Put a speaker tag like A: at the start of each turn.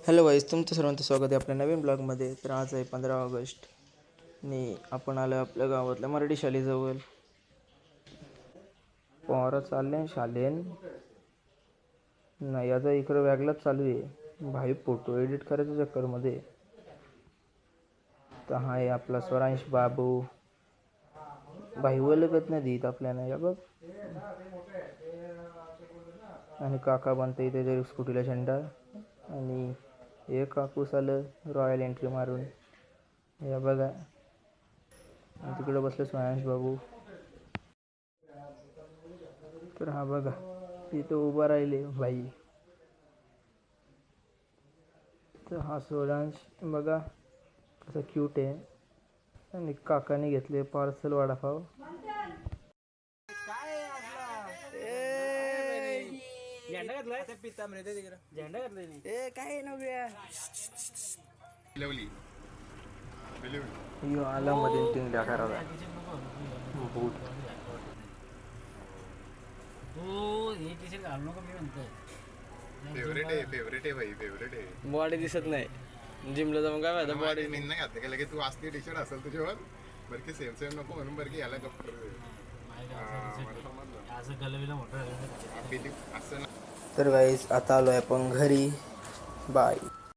A: Hello wise तुमचं सर्वांचं स्वागत आहे आपल्या नवीन ब्लॉगमध्ये. तर आज आहे 15 ऑगस्ट आणि आपण आलो आपल्या गावातल्या मराठी शाळेजवळ. पोरं चालले शालेन नाही, याचा इकडं वेगळाच चालू आहे भाई, फोटो एडिट करायच्या चक्करमध्ये. तर हा आहे आपला स्वरांश बाबू भाई, ओळखत नाही देत आपल्याला या बघ. आणि काका बनते इथे स्कूटीला झेंडा, आणि एक कापूस आलं रॉयल एंट्री मारून, या बघा. आणि तिकडे बसले स्वरांश बाबू. तर हा बघा तिथं उभा राहिले भाई. तर हा स्वरांश बघा कसा क्यूट आहे. आणि काकाने घेतले पार्सल वडापाव. यो आला मध्ये टिंगल्या करायला बूट.
B: फेवरेट आहे भाई, फेवरेट आहे.
A: बॉडी दिसत नाही जिमला जाऊन काय माहिती बॉडी
B: मी नाही घातलं गेलं की तू असली टी शर्ट असेल तुझ्यावर बरं की सेम सेम नको म्हणून बरं की याला गप्प
A: तर गाईस आता आलोय आपण घरी. बाय.